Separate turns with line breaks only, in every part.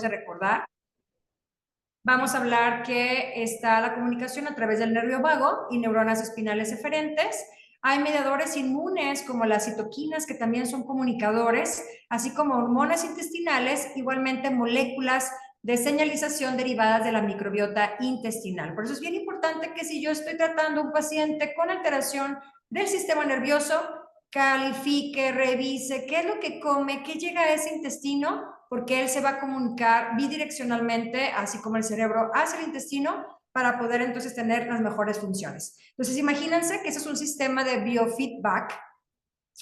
de recordar. Vamos a hablar que está la comunicación a través del nervio vago y neuronas espinales eferentes. Hay mediadores inmunes como las citoquinas que también son comunicadores, así como hormonas intestinales, igualmente moléculas de señalización derivadas de la microbiota intestinal. Por eso es bien importante que si yo estoy tratando a un paciente con alteración del sistema nervioso, califique, revise qué es lo que come, qué llega a ese intestino, porque él se va a comunicar bidireccionalmente, así como el cerebro hacia el intestino, para poder entonces tener las mejores funciones. Entonces, imagínense que ese es un sistema de biofeedback,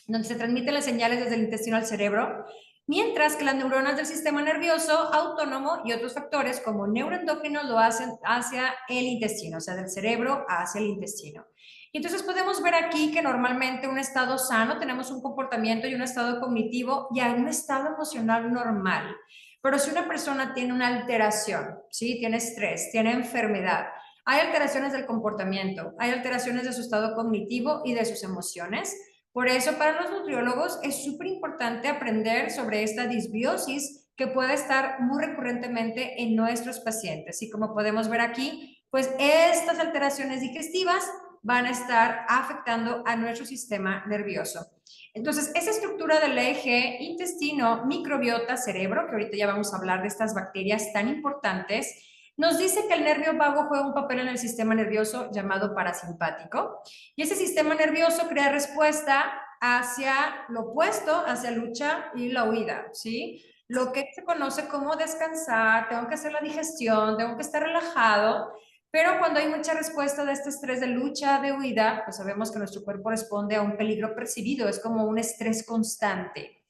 donde se transmiten las señales desde el intestino al cerebro, mientras que las neuronas del sistema nervioso autónomo y otros factores como neuroendócrinos lo hacen hacia el intestino, o sea, del cerebro hacia el intestino. Y entonces podemos ver aquí que normalmente un estado sano tenemos un comportamiento y un estado cognitivo y un estado emocional normal. Pero si una persona tiene una alteración, ¿sí? Tiene estrés, tiene enfermedad, hay alteraciones del comportamiento, hay alteraciones de su estado cognitivo y de sus emociones. Por eso, para los nutriólogos es súper importante aprender sobre esta disbiosis que puede estar muy recurrentemente en nuestros pacientes. Y como podemos ver aquí, pues estas alteraciones digestivas van a estar afectando a nuestro sistema nervioso. Entonces, esa estructura del eje intestino, microbiota, cerebro, que ahorita ya vamos a hablar de estas bacterias tan importantes, nos dice que el nervio vago juega un papel en el sistema nervioso llamado parasimpático, y ese sistema nervioso crea respuesta hacia lo opuesto, hacia lucha y la huida, ¿sí? Lo que se conoce como descansar, tengo que hacer la digestión, tengo que estar relajado, pero cuando hay mucha respuesta de este estrés de lucha, de huida, pues sabemos que nuestro cuerpo responde a un peligro percibido, es como un estrés constante.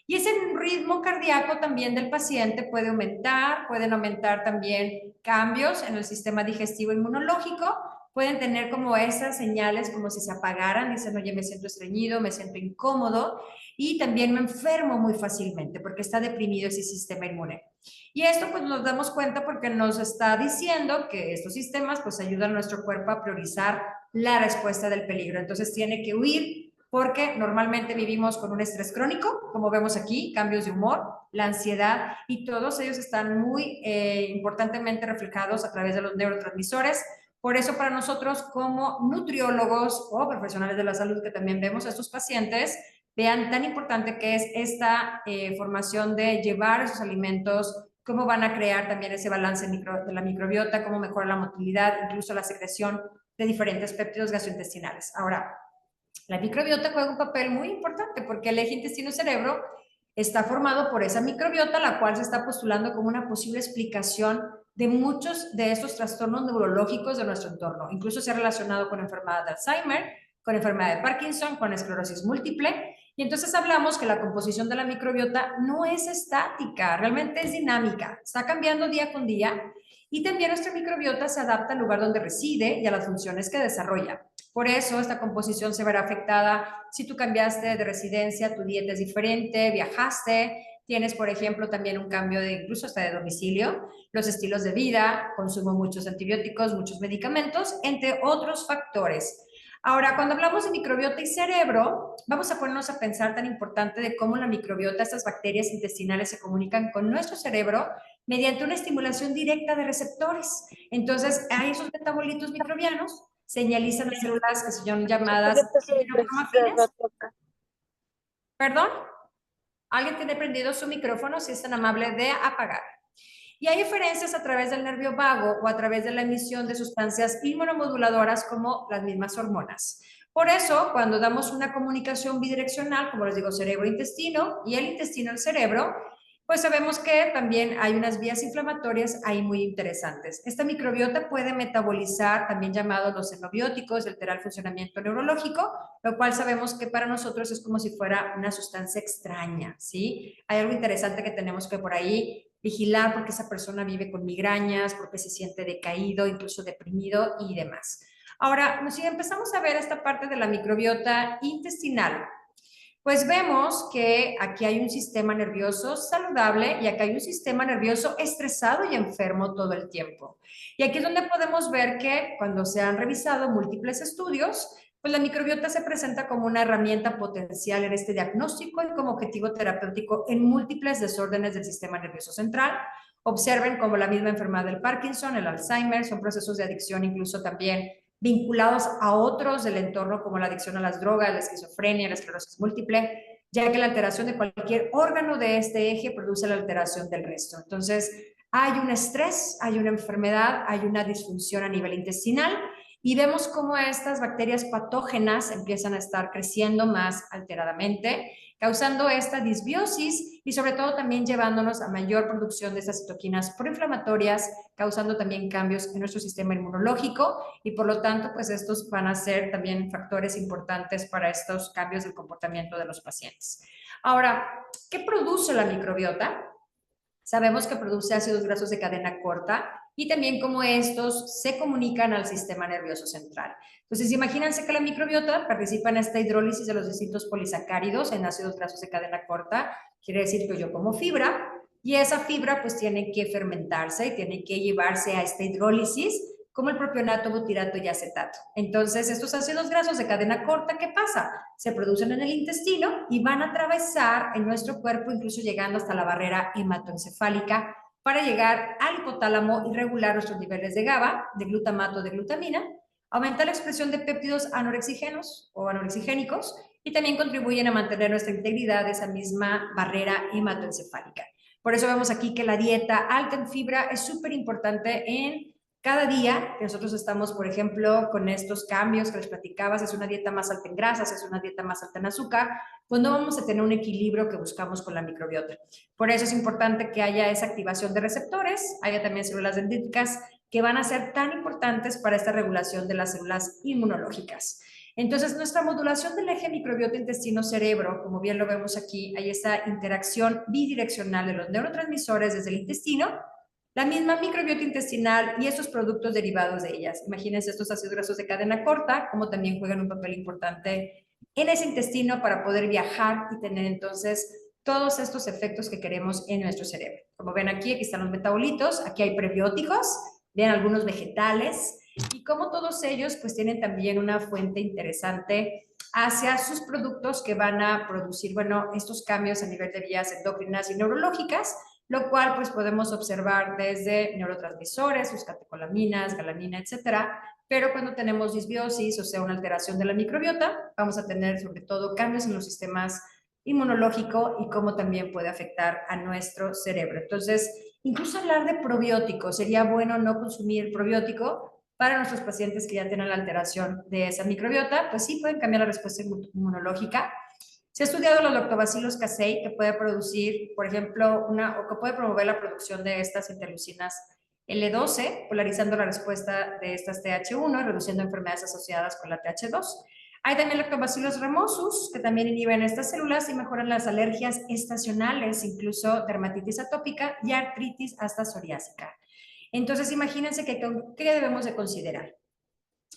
Y ese ritmo cardíaco también del paciente puede aumentar, pueden aumentar también cambios en el sistema digestivo inmunológico, pueden tener como esas señales como si se apagaran, dicen, oye, me siento estreñido, me siento incómodo y también me enfermo muy fácilmente porque está deprimido ese sistema inmune. Y esto pues nos damos cuenta porque nos está diciendo que estos sistemas pues ayudan a nuestro cuerpo a priorizar la respuesta del peligro. Entonces tiene que huir porque normalmente vivimos con un estrés crónico, como vemos aquí, cambios de humor, la ansiedad, y todos ellos están muy importantemente reflejados a través de los neurotransmisores. Por eso para nosotros como nutriólogos o profesionales de la salud que también vemos a estos pacientes, vean tan importante que es esta formación de llevar esos alimentos, cómo van a crear también ese balance de la microbiota, cómo mejora la motilidad, incluso la secreción de diferentes péptidos gastrointestinales. Ahora, la microbiota juega un papel muy importante porque el eje intestino-cerebro está formado por esa microbiota, la cual se está postulando como una posible explicación de muchos de estos trastornos neurológicos de nuestro entorno. Incluso se ha relacionado con enfermedad de Alzheimer, con enfermedad de Parkinson, con esclerosis múltiple. Y entonces hablamos que la composición de la microbiota no es estática, realmente es dinámica, está cambiando día con día y también nuestra microbiota se adapta al lugar donde reside y a las funciones que desarrolla. Por eso esta composición se verá afectada si tú cambiaste de residencia, tu dieta es diferente, viajaste, tienes, por ejemplo, también un cambio de incluso hasta de domicilio, los estilos de vida, consumo muchos antibióticos, muchos medicamentos, entre otros factores. Ahora, cuando hablamos de microbiota y cerebro, vamos a ponernos a pensar tan importante de cómo la microbiota, estas bacterias intestinales se comunican con nuestro cerebro mediante una estimulación directa de receptores. Entonces, hay esos metabolitos microbianos señalizan las células que son llamadas enterocromafines. ¿Perdón? ¿Alguien tiene prendido su micrófono? Si es tan amable de apagar. Y hay diferencias a través del nervio vago o a través de la emisión de sustancias inmunomoduladoras como las mismas hormonas. Por eso, cuando damos una comunicación bidireccional, como les digo, cerebro-intestino y el intestino al cerebro, pues sabemos que también hay unas vías inflamatorias ahí muy interesantes. Esta microbiota puede metabolizar, también llamados los xenobióticos, alterar el funcionamiento neurológico, lo cual sabemos que para nosotros es como si fuera una sustancia extraña, ¿sí? Hay algo interesante que tenemos que por ahí vigilar porque esa persona vive con migrañas, porque se siente decaído, incluso deprimido y demás. Ahora, si empezamos a ver esta parte de la microbiota intestinal, pues vemos que aquí hay un sistema nervioso saludable y acá hay un sistema nervioso estresado y enfermo todo el tiempo. Y aquí es donde podemos ver que cuando se han revisado múltiples estudios, pues la microbiota se presenta como una herramienta potencial en este diagnóstico y como objetivo terapéutico en múltiples desórdenes del sistema nervioso central observen como la misma enfermedad del Parkinson, el Alzheimer, son procesos de adicción incluso también vinculados a otros del entorno como la adicción a las drogas, la esquizofrenia, la esclerosis múltiple, ya que la alteración de cualquier órgano de este eje produce la alteración del resto. Entonces, hay un estrés, hay una enfermedad, hay una disfunción a nivel intestinal y vemos cómo estas bacterias patógenas empiezan a estar creciendo más alteradamente, causando esta disbiosis y sobre todo también llevándonos a mayor producción de estas citoquinas proinflamatorias, causando también cambios en nuestro sistema inmunológico y por lo tanto, pues estos van a ser también factores importantes para estos cambios del comportamiento de los pacientes. Ahora, ¿qué produce la microbiota? Sabemos que produce ácidos grasos de cadena corta y también cómo estos se comunican al sistema nervioso central. Entonces, imagínense que la microbiota participa en esta hidrólisis de los distintos polisacáridos en ácidos grasos de cadena corta. Quiere decir que yo como fibra y esa fibra pues tiene que fermentarse y tiene que llevarse a esta hidrólisis como el propionato, butirato y acetato. Entonces, estos ácidos grasos de cadena corta, ¿qué pasa? Se producen en el intestino y van a atravesar en nuestro cuerpo, incluso llegando hasta la barrera hematoencefálica, para llegar al hipotálamo y regular nuestros niveles de GABA, de glutamato, de glutamina, aumentar la expresión de péptidos anorexígenos o anorexigénicos y también contribuyen a mantener nuestra integridad de esa misma barrera hematoencefálica. Por eso vemos aquí que la dieta alta en fibra es súper importante en cada día que nosotros estamos, por ejemplo, con estos cambios que les platicabas, es una dieta más alta en grasas, es una dieta más alta en azúcar, pues no vamos a tener un equilibrio que buscamos con la microbiota. Por eso es importante que haya esa activación de receptores, haya también células dendríticas que van a ser tan importantes para esta regulación de las células inmunológicas. Entonces, nuestra modulación del eje microbiota intestino-cerebro, como bien lo vemos aquí, hay esta interacción bidireccional de los neurotransmisores desde el intestino, la misma microbiota intestinal y estos productos derivados de ellas. Imagínense estos ácidos grasos de cadena corta, como también juegan un papel importante en ese intestino para poder viajar y tener entonces todos estos efectos que queremos en nuestro cerebro. Como ven aquí están los metabolitos, aquí hay prebióticos, vean algunos vegetales y como todos ellos pues tienen también una fuente interesante hacia sus productos que van a producir, bueno, estos cambios a nivel de vías endocrinas y neurológicas, lo cual pues podemos observar desde neurotransmisores, sus catecolaminas, galanina, etcétera, pero cuando tenemos disbiosis, o sea, una alteración de la microbiota, vamos a tener sobre todo cambios en los sistemas inmunológico y cómo también puede afectar a nuestro cerebro. Entonces, incluso hablar de probióticos, sería bueno no consumir probiótico para nuestros pacientes que ya tienen la alteración de esa microbiota, pues sí pueden cambiar la respuesta inmunológica. Se ha estudiado los lactobacillus casei, que puede producir, por ejemplo, o que puede promover la producción de estas interleucinas L12, polarizando la respuesta de estas TH1 y reduciendo enfermedades asociadas con la TH2. Hay también lactobacillus ramosus, que también inhiben estas células y mejoran las alergias estacionales, incluso dermatitis atópica y artritis hasta psoriásica. Entonces, imagínense qué debemos de considerar.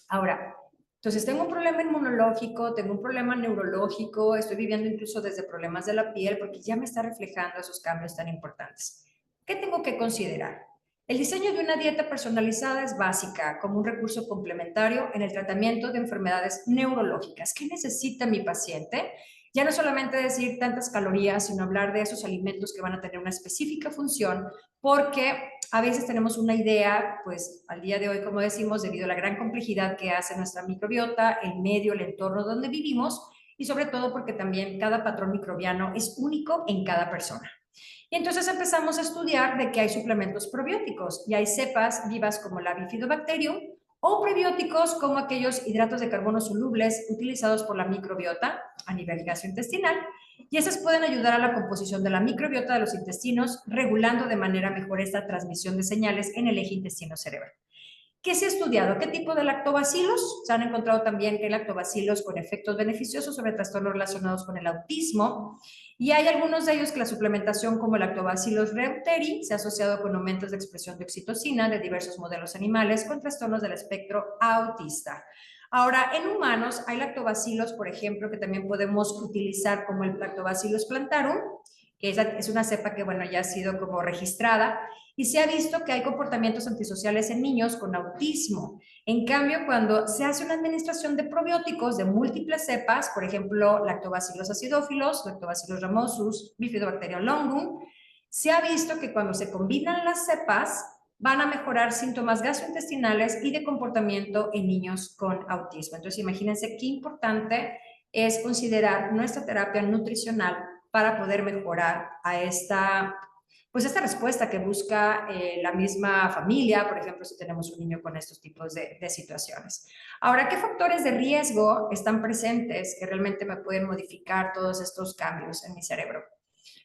Ahora, entonces tengo un problema inmunológico, tengo un problema neurológico, estoy viviendo incluso desde problemas de la piel porque ya me está reflejando esos cambios tan importantes. ¿Qué tengo que considerar? El diseño de una dieta personalizada es básica como un recurso complementario en el tratamiento de enfermedades neurológicas. ¿Qué necesita mi paciente? Ya no solamente decir tantas calorías, sino hablar de esos alimentos que van a tener una específica función, porque a veces tenemos una idea, pues al día de hoy, como decimos, debido a la gran complejidad que hace nuestra microbiota, el medio, el entorno donde vivimos, y sobre todo porque también cada patrón microbiano es único en cada persona. Y entonces empezamos a estudiar de que hay suplementos probióticos y hay cepas vivas como la Bifidobacterium o prebióticos como aquellos hidratos de carbono solubles utilizados por la microbiota a nivel gastrointestinal y esas pueden ayudar a la composición de la microbiota de los intestinos, regulando de manera mejor esta transmisión de señales en el eje intestino-cerebro. ¿Qué se ha estudiado? ¿Qué tipo de lactobacilos? Se han encontrado también que hay lactobacilos con efectos beneficiosos sobre trastornos relacionados con el autismo y hay algunos de ellos que la suplementación como el lactobacillus reuteri se ha asociado con aumentos de expresión de oxitocina de diversos modelos animales con trastornos del espectro autista. Ahora, en humanos hay lactobacilos, por ejemplo, que también podemos utilizar como el lactobacillus plantarum, que es una cepa que, bueno, ya ha sido como registrada, y se ha visto que hay comportamientos antisociales en niños con autismo. En cambio, cuando se hace una administración de probióticos de múltiples cepas, por ejemplo, lactobacillus acidófilos, lactobacillus ramosus, bifidobacterium longum, Se ha visto que cuando se combinan las cepas, van a mejorar síntomas gastrointestinales y de comportamiento en niños con autismo. Entonces, imagínense qué importante es considerar nuestra terapia nutricional para poder mejorar a esta respuesta que busca la misma familia, por ejemplo, si tenemos un niño con estos tipos de situaciones. Ahora, ¿qué factores de riesgo están presentes que realmente me pueden modificar todos estos cambios en mi cerebro?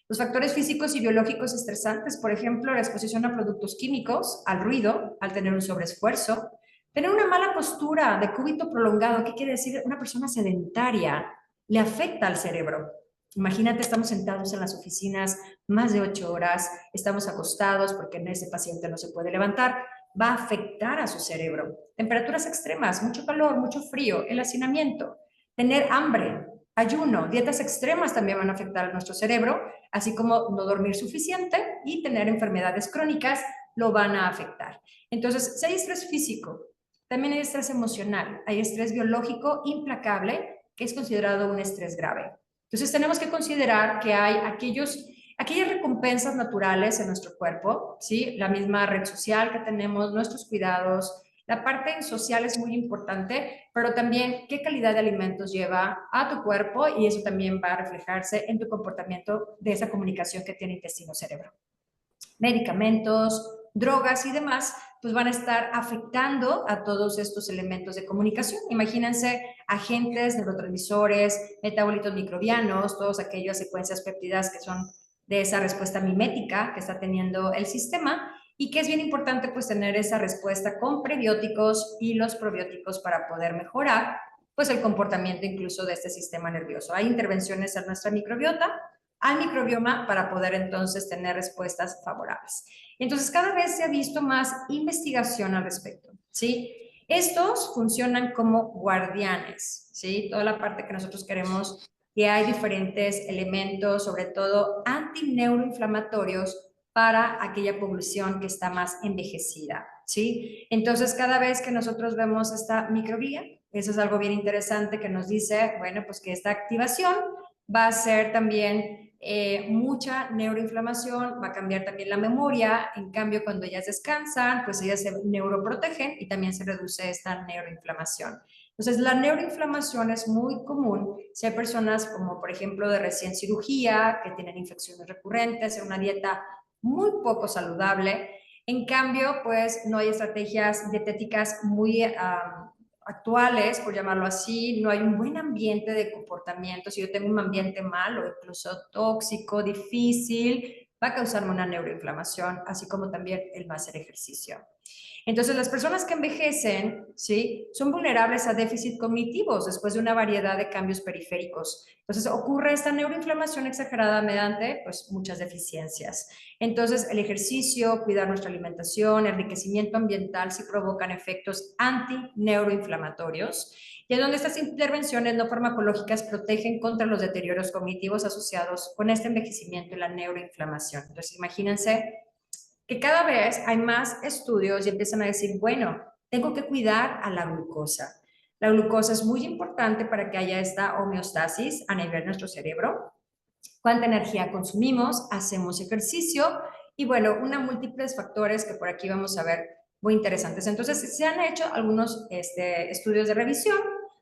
Los factores físicos y biológicos estresantes, por ejemplo, la exposición a productos químicos, al ruido, al tener un sobreesfuerzo, tener una mala postura de cúbito prolongado, ¿qué quiere decir? Una persona sedentaria le afecta al cerebro. Imagínate, estamos sentados en las oficinas más de 8 horas, estamos acostados porque ese paciente no se puede levantar, va a afectar a su cerebro. Temperaturas extremas, mucho calor, mucho frío, el hacinamiento, tener hambre, ayuno, dietas extremas también van a afectar a nuestro cerebro, así como no dormir suficiente y tener enfermedades crónicas lo van a afectar. Entonces, si hay estrés físico, también hay estrés emocional, hay estrés biológico implacable, que es considerado un estrés grave. Entonces, tenemos que considerar que hay aquellas recompensas naturales en nuestro cuerpo, ¿sí? La misma red social que tenemos, nuestros cuidados, la parte social es muy importante, pero también qué calidad de alimentos lleva a tu cuerpo y eso también va a reflejarse en tu comportamiento de esa comunicación que tiene intestino-cerebro. Medicamentos, drogas y demás, pues van a estar afectando a todos estos elementos de comunicación. Imagínense agentes, neurotransmisores, metabolitos microbianos, todas aquellas secuencias péptidas que son de esa respuesta mimética que está teniendo el sistema y que es bien importante pues tener esa respuesta con prebióticos y los probióticos para poder mejorar pues el comportamiento incluso de este sistema nervioso. Hay intervenciones en nuestra microbiota, al microbioma para poder entonces tener respuestas favorables. Entonces, cada vez se ha visto más investigación al respecto, ¿sí? Estos funcionan como guardianes, ¿sí? Toda la parte que nosotros queremos, que hay diferentes elementos, sobre todo antineuroinflamatorios, para aquella población que está más envejecida, ¿sí? Entonces, cada vez que nosotros vemos esta microglía, eso es algo bien interesante que nos dice, bueno, pues que esta activación va a ser también mucha neuroinflamación, va a cambiar también la memoria, en cambio cuando ellas descansan, pues ellas se neuroprotegen y también se reduce esta neuroinflamación. Entonces, la neuroinflamación es muy común si hay personas como, por ejemplo, de recién cirugía, que tienen infecciones recurrentes, en una dieta muy poco saludable. En cambio, pues no hay estrategias dietéticas muy actuales, por llamarlo así, no hay un buen ambiente de comportamiento. Si yo tengo un ambiente malo, incluso tóxico, difícil, va a causarme una neuroinflamación, así como también el no hacer ejercicio. Entonces, las personas que envejecen, ¿sí? Son vulnerables a déficit cognitivos después de una variedad de cambios periféricos. Entonces, ocurre esta neuroinflamación exagerada mediante, pues, muchas deficiencias. Entonces, el ejercicio, cuidar nuestra alimentación, enriquecimiento ambiental, sí provocan efectos antineuroinflamatorios, y es donde estas intervenciones no farmacológicas protegen contra los deterioros cognitivos asociados con este envejecimiento y la neuroinflamación. Entonces, imagínense que cada vez hay más estudios y empiezan a decir, bueno, tengo que cuidar a la glucosa. La glucosa es muy importante para que haya esta homeostasis a nivel de nuestro cerebro. Cuánta energía consumimos, hacemos ejercicio y bueno, una múltiples factores que por aquí vamos a ver muy interesantes. Entonces, se han hecho algunos estudios de revisión,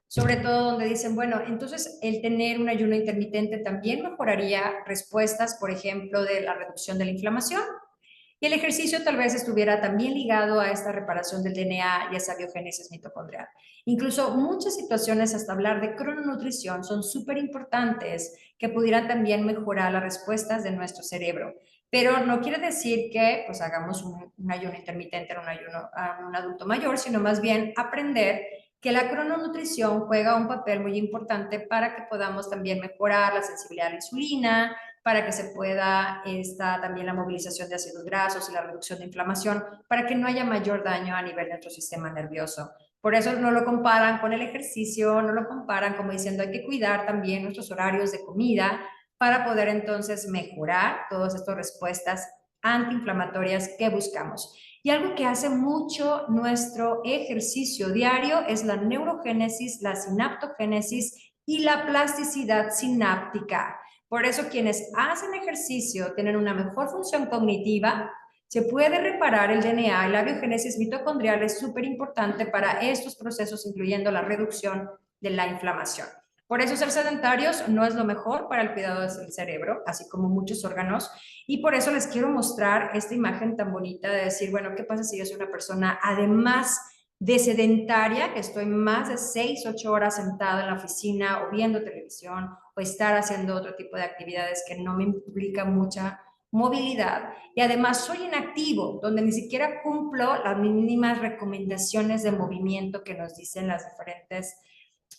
sobre todo donde dicen, bueno, entonces el tener un ayuno intermitente también mejoraría respuestas, por ejemplo, de la reducción de la inflamación. Y el ejercicio tal vez estuviera también ligado a esta reparación del DNA y esa biogénesis mitocondrial. Incluso muchas situaciones, hasta hablar de crononutrición, son súper importantes que pudieran también mejorar las respuestas de nuestro cerebro. Pero no quiere decir que pues hagamos un ayuno intermitente en un adulto mayor, sino más bien aprender que la crononutrición juega un papel muy importante para que podamos también mejorar la sensibilidad a la insulina, para que se pueda también la movilización de ácidos grasos y la reducción de inflamación, para que no haya mayor daño a nivel de nuestro sistema nervioso. Por eso no lo comparan con el ejercicio, no lo comparan como diciendo hay que cuidar también nuestros horarios de comida para poder entonces mejorar todas estas respuestas antiinflamatorias que buscamos. Y algo que hace mucho nuestro ejercicio diario es la neurogénesis, la sinaptogénesis y la plasticidad sináptica. Por eso quienes hacen ejercicio tienen una mejor función cognitiva, se puede reparar el DNA y la biogénesis mitocondrial es súper importante para estos procesos, incluyendo la reducción de la inflamación. Por eso ser sedentarios no es lo mejor para el cuidado del cerebro, así como muchos órganos, y por eso les quiero mostrar esta imagen tan bonita de decir, bueno, ¿qué pasa si yo soy una persona, además de sedentaria, que estoy más de 6, 8 horas sentada en la oficina o viendo televisión o estar haciendo otro tipo de actividades que no me implican mucha movilidad y además soy inactivo, donde ni siquiera cumplo las mínimas recomendaciones de movimiento que nos dicen las diferentes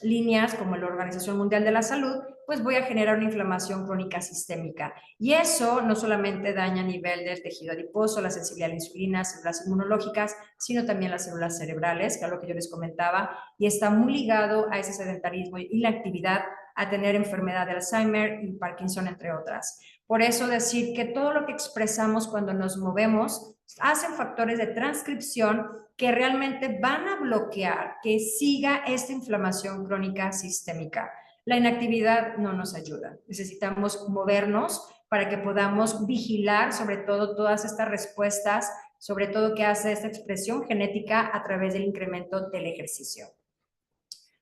líneas como la Organización Mundial de la Salud, pues voy a generar una inflamación crónica sistémica. Y eso no solamente daña a nivel del tejido adiposo, la sensibilidad a la insulina, células inmunológicas, sino también las células cerebrales, que es lo que yo les comentaba, y está muy ligado a ese sedentarismo y la actividad a tener enfermedad de Alzheimer y Parkinson, entre otras. Por eso decir que todo lo que expresamos cuando nos movemos hacen factores de transcripción que realmente van a bloquear que siga esta inflamación crónica sistémica. La inactividad no nos ayuda. Necesitamos movernos para que podamos vigilar sobre todo todas estas respuestas, sobre todo que hace esta expresión genética a través del incremento del ejercicio.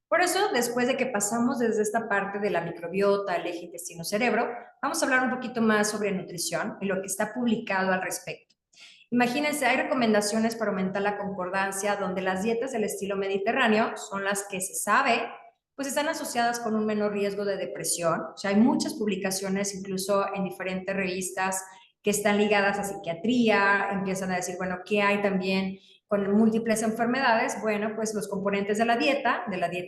Por eso, después de que pasamos desde esta parte de la microbiota, el eje intestino-cerebro, vamos a hablar un poquito más sobre nutrición y lo que está publicado al respecto. Imagínense, hay recomendaciones para aumentar la concordancia donde las dietas del estilo mediterráneo son las que se sabe, pues están asociadas con un menor riesgo de depresión. O sea, hay muchas publicaciones, incluso en diferentes revistas, que están ligadas a psiquiatría, empiezan a decir, bueno, ¿qué hay también con múltiples enfermedades? Bueno, pues los componentes de la dieta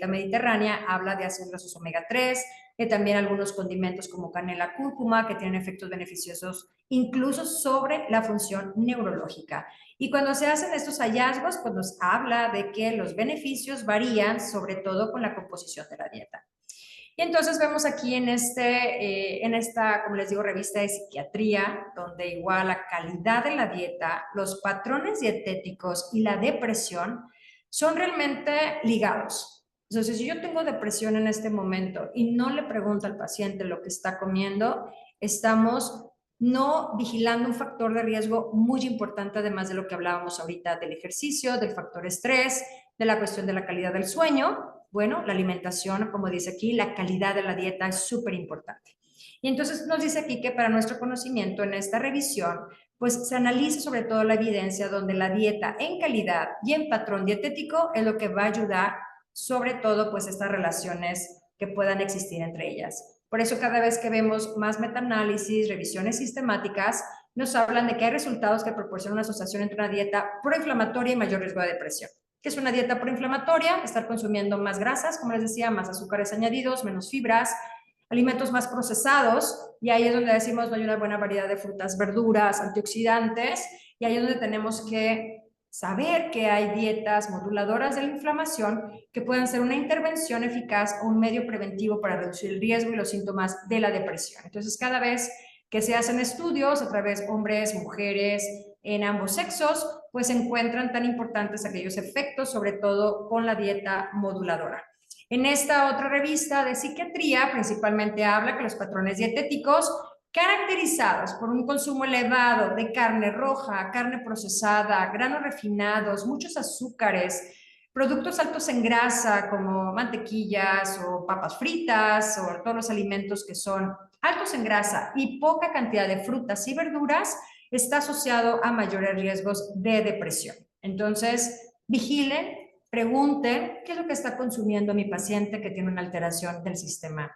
mediterránea, habla de ácidos grasos omega 3, que también algunos condimentos como canela, cúrcuma, que tienen efectos beneficiosos incluso sobre la función neurológica. Y cuando se hacen estos hallazgos, pues nos habla de que los beneficios varían sobre todo con la composición de la dieta. Y entonces vemos aquí en esta, como les digo, revista de psiquiatría, donde igual la calidad de la dieta, los patrones dietéticos y la depresión son realmente ligados. Entonces, si yo tengo depresión en este momento y no le pregunto al paciente lo que está comiendo, estamos no vigilando un factor de riesgo muy importante, además de lo que hablábamos ahorita del ejercicio, del factor estrés, de la cuestión de la calidad del sueño. Bueno, la alimentación, como dice aquí, la calidad de la dieta es súper importante. Y entonces nos dice aquí que para nuestro conocimiento en esta revisión, pues se analiza sobre todo la evidencia donde la dieta en calidad y en patrón dietético es lo que va a ayudar sobre todo pues estas relaciones que puedan existir entre ellas. Por eso cada vez que vemos más metaanálisis, revisiones sistemáticas, nos hablan de que hay resultados que proporcionan una asociación entre una dieta proinflamatoria y mayor riesgo de depresión. ¿Qué es una dieta proinflamatoria? Estar consumiendo más grasas, como les decía, más azúcares añadidos, menos fibras, alimentos más procesados, y ahí es donde decimos no hay una buena variedad de frutas, verduras, antioxidantes, y ahí es donde tenemos que saber que hay dietas moduladoras de la inflamación que pueden ser una intervención eficaz o un medio preventivo para reducir el riesgo y los síntomas de la depresión. Entonces, cada vez que se hacen estudios a través de hombres, mujeres, en ambos sexos, pues se encuentran tan importantes aquellos efectos, sobre todo con la dieta moduladora. En esta otra revista de psiquiatría, principalmente habla que los patrones dietéticos caracterizados por un consumo elevado de carne roja, carne procesada, granos refinados, muchos azúcares, productos altos en grasa como mantequillas o papas fritas o todos los alimentos que son altos en grasa y poca cantidad de frutas y verduras, está asociado a mayores riesgos de depresión. Entonces, vigilen, pregunten qué es lo que está consumiendo mi paciente que tiene una alteración del sistema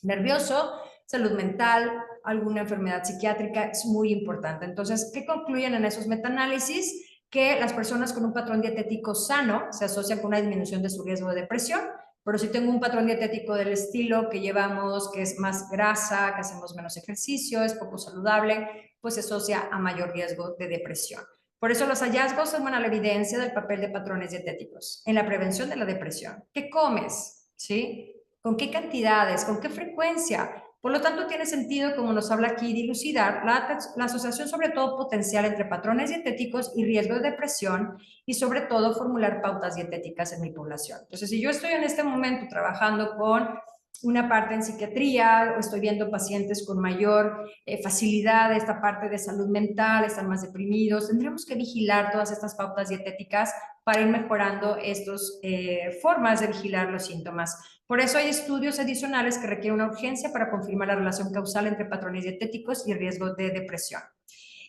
nervioso, salud mental, alguna enfermedad psiquiátrica, es muy importante. Entonces, ¿qué concluyen en esos metaanálisis? Que las personas con un patrón dietético sano se asocian con una disminución de su riesgo de depresión, pero si tengo un patrón dietético del estilo que llevamos, que es más grasa, que hacemos menos ejercicio, es poco saludable, pues se asocia a mayor riesgo de depresión. Por eso los hallazgos son la evidencia del papel de patrones dietéticos en la prevención de la depresión. ¿Qué comes? ¿Sí? ¿Con qué cantidades? ¿Con qué frecuencia? Por lo tanto, tiene sentido, como nos habla aquí, dilucidar la asociación sobre todo potencial entre patrones dietéticos y riesgo de depresión y sobre todo formular pautas dietéticas en mi población. Entonces, si yo estoy en este momento trabajando con una parte en psiquiatría, o estoy viendo pacientes con mayor facilidad de esta parte de salud mental, están más deprimidos. Tendremos que vigilar todas estas pautas dietéticas para ir mejorando estas formas de vigilar los síntomas. Por eso hay estudios adicionales que requieren una urgencia para confirmar la relación causal entre patrones dietéticos y riesgo de depresión.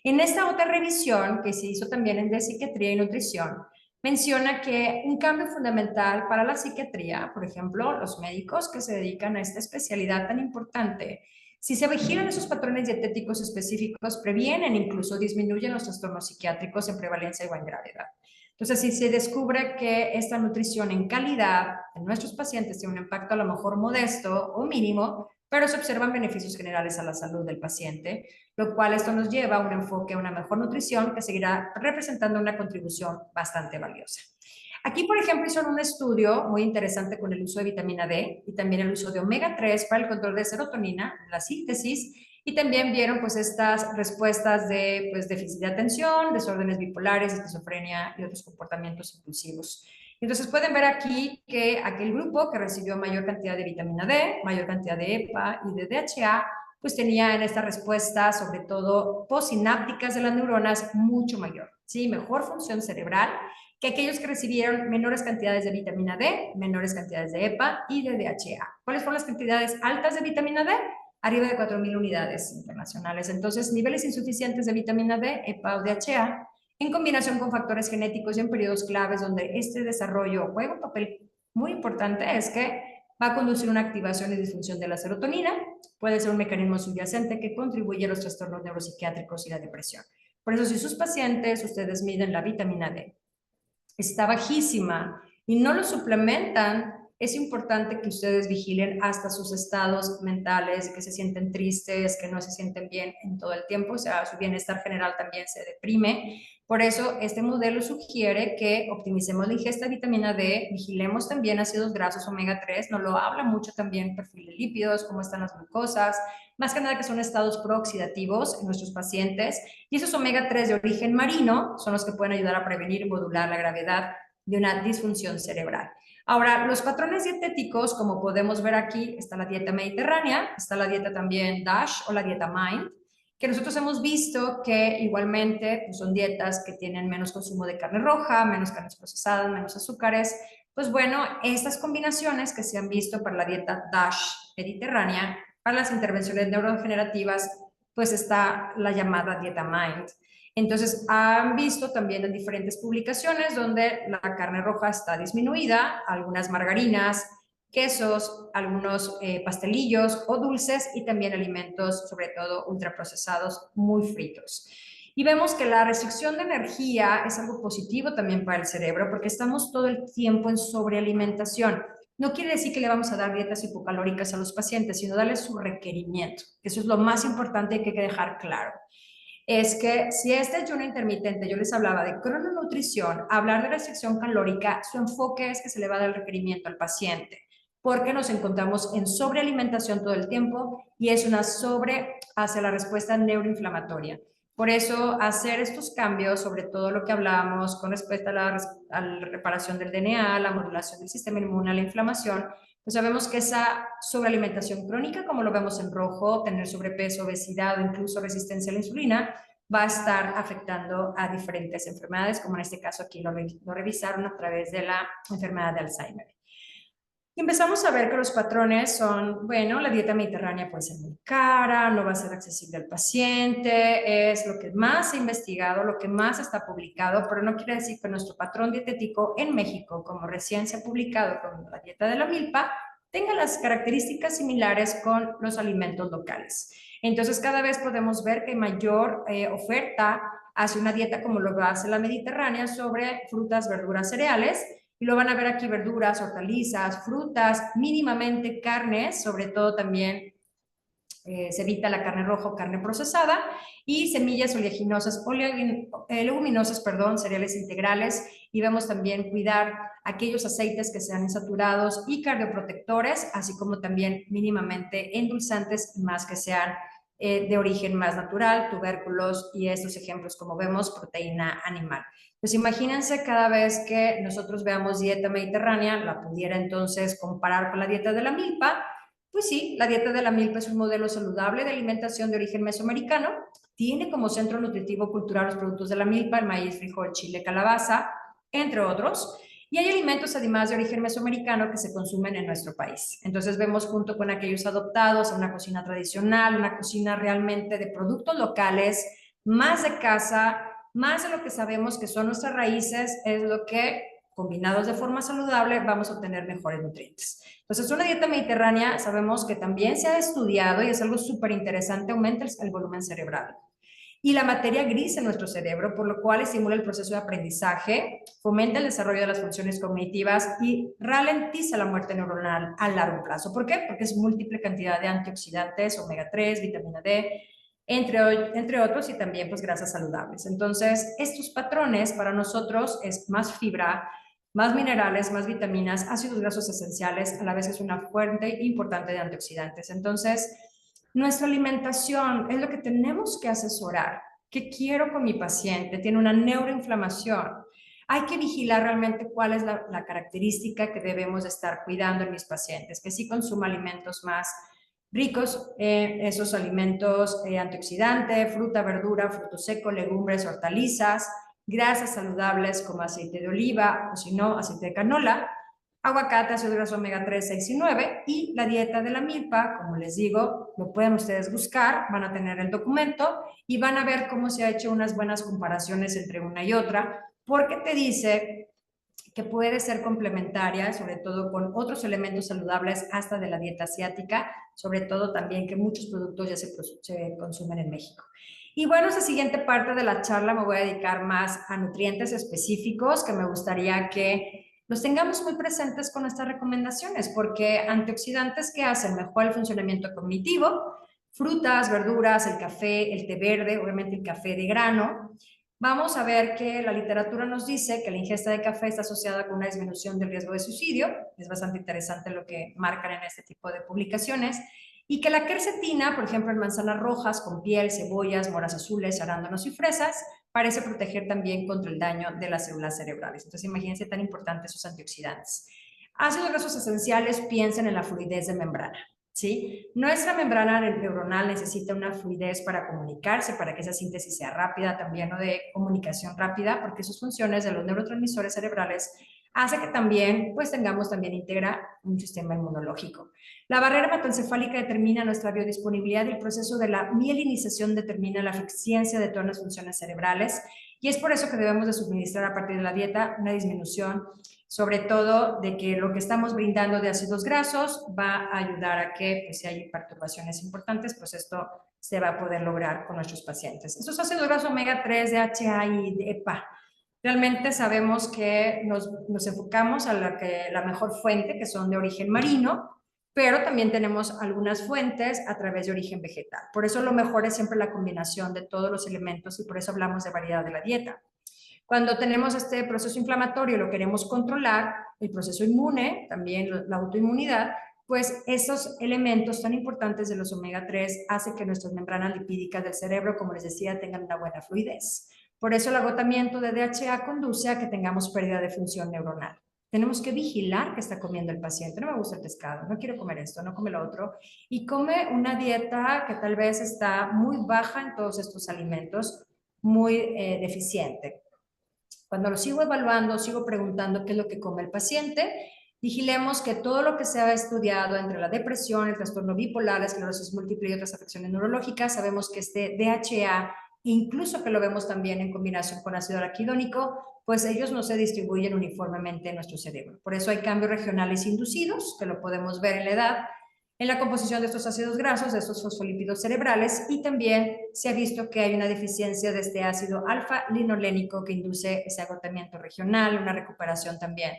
En esta otra revisión, que se hizo también en de psiquiatría y nutrición, menciona que un cambio fundamental para la psiquiatría, por ejemplo, los médicos que se dedican a esta especialidad tan importante, si se vigilan esos patrones dietéticos específicos, previenen, incluso disminuyen los trastornos psiquiátricos en prevalencia o en gravedad. Entonces, si se descubre que esta nutrición en calidad en nuestros pacientes tiene un impacto a lo mejor modesto o mínimo, pero se observan beneficios generales a la salud del paciente, lo cual esto nos lleva a un enfoque a una mejor nutrición que seguirá representando una contribución bastante valiosa. Aquí, por ejemplo, hicieron un estudio muy interesante con el uso de vitamina D y también el uso de omega 3 para el control de serotonina, la síntesis, y también vieron pues estas respuestas de pues, déficit de atención, desórdenes bipolares, esquizofrenia y otros comportamientos impulsivos. Entonces pueden ver aquí que aquel grupo que recibió mayor cantidad de vitamina D, mayor cantidad de EPA y de DHA, pues tenía en esta respuesta, sobre todo postsinápticas de las neuronas, mucho mayor, ¿sí? Mejor función cerebral que aquellos que recibieron menores cantidades de vitamina D, menores cantidades de EPA y de DHA. ¿Cuáles fueron las cantidades altas de vitamina D? Arriba de 4.000 unidades internacionales. Entonces, niveles insuficientes de vitamina D, EPA o DHA, en combinación con factores genéticos y en periodos claves donde este desarrollo juega un papel muy importante, es que va a conducir a una activación y disfunción de la serotonina, puede ser un mecanismo subyacente que contribuye a los trastornos neuropsiquiátricos y la depresión. Por eso, si sus pacientes, ustedes miden la vitamina D, está bajísima y no lo suplementan, es importante que ustedes vigilen hasta sus estados mentales, que se sienten tristes, que no se sienten bien en todo el tiempo, o sea, su bienestar general también se deprime. Por eso, este modelo sugiere que optimicemos la ingesta de vitamina D, vigilemos también ácidos grasos omega 3, nos lo habla mucho también perfil de lípidos, cómo están las glucosas, más que nada que son estados prooxidativos en nuestros pacientes, y esos omega 3 de origen marino son los que pueden ayudar a prevenir y modular la gravedad de una disfunción cerebral. Ahora, los patrones dietéticos, como podemos ver aquí, está la dieta mediterránea, está la dieta también DASH o la dieta MIND, que nosotros hemos visto que igualmente pues, son dietas que tienen menos consumo de carne roja, menos carnes procesadas, menos azúcares. Pues bueno, estas combinaciones que se han visto para la dieta DASH mediterránea, para las intervenciones neurodegenerativas, pues está la llamada dieta MIND. Entonces, han visto también en diferentes publicaciones donde la carne roja está disminuida, algunas margarinas, quesos, algunos pastelillos o dulces y también alimentos, sobre todo ultraprocesados, muy fritos. Y vemos que la restricción de energía es algo positivo también para el cerebro porque estamos todo el tiempo en sobrealimentación. No quiere decir que le vamos a dar dietas hipocalóricas a los pacientes, sino darles su requerimiento. Eso es lo más importante que hay que dejar claro. Es que si este ayuno intermitente, yo les hablaba de crononutrición, hablar de restricción calórica, su enfoque es que se le va a dar el requerimiento al paciente, porque nos encontramos en sobrealimentación todo el tiempo y es una sobre hacia la respuesta neuroinflamatoria. Por eso, hacer estos cambios, sobre todo lo que hablábamos con respecto a la reparación del DNA, la modulación del sistema inmune, la inflamación, pues sabemos que esa sobrealimentación crónica, como lo vemos en rojo, tener sobrepeso, obesidad o incluso resistencia a la insulina, va a estar afectando a diferentes enfermedades, como en este caso aquí lo revisaron a través de la enfermedad de Alzheimer. Y empezamos a ver que los patrones son, bueno, la dieta mediterránea puede ser muy cara, no va a ser accesible al paciente, es lo que más se ha investigado, lo que más está publicado, pero no quiere decir que nuestro patrón dietético en México, como recién se ha publicado con la dieta de la milpa, tenga las características similares con los alimentos locales. Entonces, cada vez podemos ver que hay mayor oferta hacia una dieta como lo hace la mediterránea sobre frutas, verduras, cereales, y lo van a ver aquí verduras, hortalizas, frutas, mínimamente carnes, sobre todo también se evita la carne roja o carne procesada, y semillas oleaginosas, leguminosas, perdón, cereales integrales, y vemos también cuidar aquellos aceites que sean insaturados y cardioprotectores, así como también mínimamente endulzantes, más que sean de origen más natural, tubérculos y estos ejemplos, como vemos, proteína animal. Pues imagínense cada vez que nosotros veamos dieta mediterránea, la pudiera entonces comparar con la dieta de la milpa, Pues sí, la dieta de la milpa es un modelo saludable de alimentación de origen mesoamericano. Tiene como centro nutritivo cultural los productos de la milpa, el maíz, frijol, chile, calabaza, entre otros. Y hay alimentos además de origen mesoamericano que se consumen en nuestro país. Entonces vemos junto con aquellos adoptados a una cocina tradicional, una cocina realmente de productos locales, más de casa, más de lo que sabemos que son nuestras raíces, es lo que combinados de forma saludable vamos a obtener mejores nutrientes. Entonces, una dieta mediterránea sabemos que también se ha estudiado y es algo súper interesante, aumenta el volumen cerebral y la materia gris en nuestro cerebro, por lo cual estimula el proceso de aprendizaje, fomenta el desarrollo de las funciones cognitivas y ralentiza la muerte neuronal a largo plazo. ¿Por qué? Porque es múltiple cantidad de antioxidantes, omega 3, vitamina D, entre otros, y también pues grasas saludables. Entonces, estos patrones para nosotros es más fibra, más minerales, más vitaminas, ácidos grasos esenciales, a la vez es una fuente importante de antioxidantes. Entonces, nuestra alimentación es lo que tenemos que asesorar. ¿Qué quiero con mi paciente? Tiene una neuroinflamación. Hay que vigilar realmente cuál es la característica que debemos estar cuidando en mis pacientes, que sí consuma alimentos más ricos, esos alimentos antioxidantes, fruta, verdura, fruto seco, legumbres, hortalizas, grasas saludables como aceite de oliva o si no, aceite de canola, aguacate, ácido graso omega 3, 6 y 9 y la dieta de la milpa, como les digo, lo pueden ustedes buscar, van a tener el documento y van a ver cómo se ha hecho unas buenas comparaciones entre una y otra, porque te dice que puede ser complementaria, sobre todo con otros elementos saludables hasta de la dieta asiática, sobre todo también que muchos productos ya se consumen en México. Y bueno, esa siguiente parte de la charla me voy a dedicar más a nutrientes específicos que me gustaría que los tengamos muy presentes con estas recomendaciones, porque antioxidantes que hacen mejor el funcionamiento cognitivo, frutas, verduras, el café, el té verde, obviamente el café de grano, vamos a ver que la literatura nos dice que la ingesta de café está asociada con una disminución del riesgo de suicidio, es bastante interesante lo que marcan en este tipo de publicaciones, y que la quercetina, por ejemplo en manzanas rojas con piel, cebollas, moras azules, arándanos y fresas, parece proteger también contra el daño de las células cerebrales. Entonces imagínense tan importantes esos antioxidantes. Ácidos grasos esenciales, piensen en la fluidez de membrana. ¿Sí? Nuestra membrana neuronal necesita una fluidez para comunicarse, para que esa síntesis sea rápida, también no de comunicación rápida, porque sus funciones de los neurotransmisores cerebrales hace que también, pues tengamos también integra un sistema inmunológico. La barrera hematoencefálica determina nuestra biodisponibilidad y el proceso de la mielinización determina la eficiencia de todas las funciones cerebrales y es por eso que debemos de suministrar a partir de la dieta una disminución sobre todo de que lo que estamos brindando de ácidos grasos va a ayudar a que, pues, si hay perturbaciones importantes, pues esto se va a poder lograr con nuestros pacientes. Estos ácidos grasos omega 3, DHA y EPA, realmente sabemos que nos enfocamos a la mejor fuente, que son de origen marino, pero también tenemos algunas fuentes a través de origen vegetal. Por eso lo mejor es siempre la combinación de todos los elementos y por eso hablamos de variedad de la dieta. Cuando tenemos este proceso inflamatorio, lo queremos controlar, el proceso inmune, también la autoinmunidad, pues esos elementos tan importantes de los omega 3 hacen que nuestras membranas lipídicas del cerebro, como les decía, tengan una buena fluidez. Por eso el agotamiento de DHA conduce a que tengamos pérdida de función neuronal. Tenemos que vigilar qué está comiendo el paciente. No me gusta el pescado, no quiero comer esto, no come lo otro. Y come una dieta que tal vez está muy baja en todos estos alimentos, muy deficiente. Cuando lo sigo evaluando, sigo preguntando qué es lo que come el paciente. Vigilemos que todo lo que se ha estudiado entre la depresión, el trastorno bipolar, la esclerosis múltiple y otras afecciones neurológicas, sabemos que este DHA, incluso que lo vemos también en combinación con ácido araquidónico, pues ellos no se distribuyen uniformemente en nuestro cerebro. Por eso hay cambios regionales inducidos, que lo podemos ver en la edad, en la composición de estos ácidos grasos, de estos fosfolípidos cerebrales, y también se ha visto que hay una deficiencia de este ácido alfa-linolénico que induce ese agotamiento regional, una recuperación también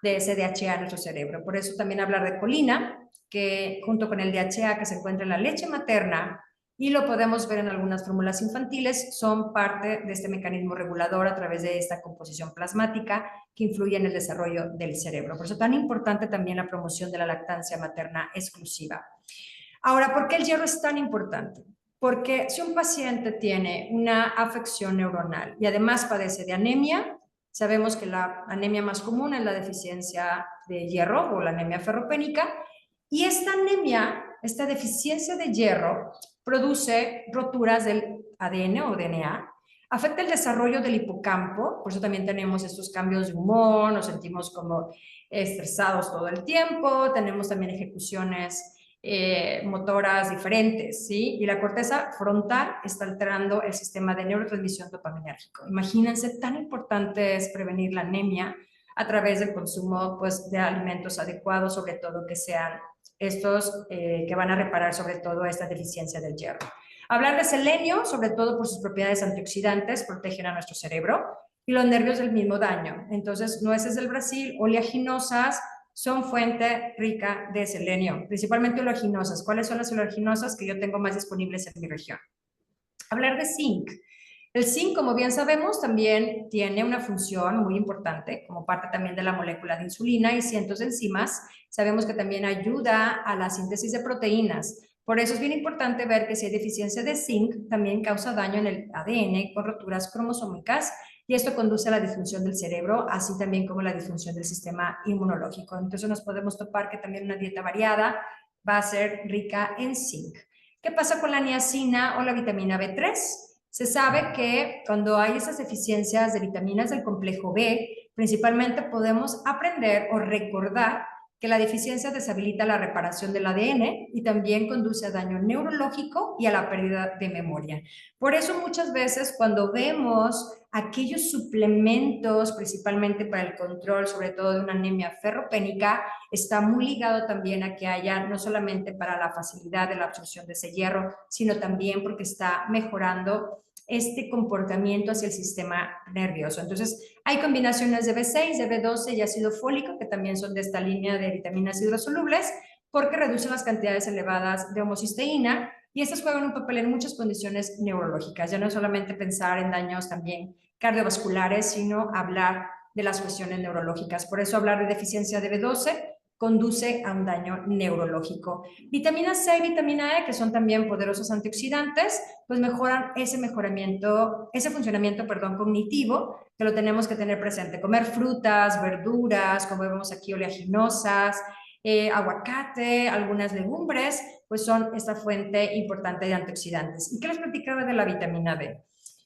de ese DHA en nuestro cerebro. Por eso también hablar de colina, que junto con el DHA que se encuentra en la leche materna, y lo podemos ver en algunas fórmulas infantiles, son parte de este mecanismo regulador a través de esta composición plasmática que influye en el desarrollo del cerebro. Por eso tan importante también la promoción de la lactancia materna exclusiva. Ahora, ¿por qué el hierro es tan importante? Porque si un paciente tiene una afección neuronal y además padece de anemia, sabemos que la anemia más común es la deficiencia de hierro o la anemia ferropénica, Y esta anemia, esta deficiencia de hierro, produce roturas del ADN o DNA, afecta el desarrollo del hipocampo, por eso también tenemos estos cambios de humor, nos sentimos como estresados todo el tiempo, tenemos también ejecuciones motoras diferentes, ¿sí? Y la corteza frontal está alterando el sistema de neurotransmisión dopaminérgico. Imagínense, tan importante es prevenir la anemia a través del consumo, pues, de alimentos adecuados, sobre todo que sean estos que van a reparar sobre todo esta deficiencia del hierro. Hablar de selenio, sobre todo por sus propiedades antioxidantes, protegen a nuestro cerebro y los nervios del mismo daño. Entonces, nueces del Brasil, oleaginosas, son fuente rica de selenio, principalmente oleaginosas. ¿Cuáles son las oleaginosas que yo tengo más disponibles en mi región? Hablar de zinc. El zinc, como bien sabemos, también tiene una función muy importante como parte también de la molécula de insulina y cientos de enzimas. Sabemos que también ayuda a la síntesis de proteínas. Por eso es bien importante ver que si hay deficiencia de zinc, también causa daño en el ADN con roturas cromosómicas y esto conduce a la disfunción del cerebro, así también como la disfunción del sistema inmunológico. Entonces nos podemos topar que también una dieta variada va a ser rica en zinc. ¿Qué pasa con la niacina o la vitamina B3? Se sabe que cuando hay esas deficiencias de vitaminas del complejo B, principalmente podemos aprender o recordar que la deficiencia deshabilita la reparación del ADN y también conduce a daño neurológico y a la pérdida de memoria. Por eso muchas veces cuando vemos aquellos suplementos, principalmente para el control, sobre todo de una anemia ferropénica, está muy ligado también a que haya no solamente para la facilidad de la absorción de ese hierro, sino también porque está mejorando este comportamiento hacia el sistema nervioso. Entonces, hay combinaciones de B6, de B12 y ácido fólico, que también son de esta línea de vitaminas hidrosolubles, porque reducen las cantidades elevadas de homocisteína y estas juegan un papel en muchas condiciones neurológicas. Ya no es solamente pensar en daños también cardiovasculares, sino hablar de las cuestiones neurológicas. Por eso hablar de deficiencia de B12 conduce a un daño neurológico. Vitamina C y vitamina E, que son también poderosos antioxidantes, pues mejoran ese mejoramiento, ese funcionamiento, perdón, cognitivo, que lo tenemos que tener presente. Comer frutas, verduras, como vemos aquí, oleaginosas, aguacate, algunas legumbres, pues son esta fuente importante de antioxidantes. ¿Y qué les platicaba de la vitamina D?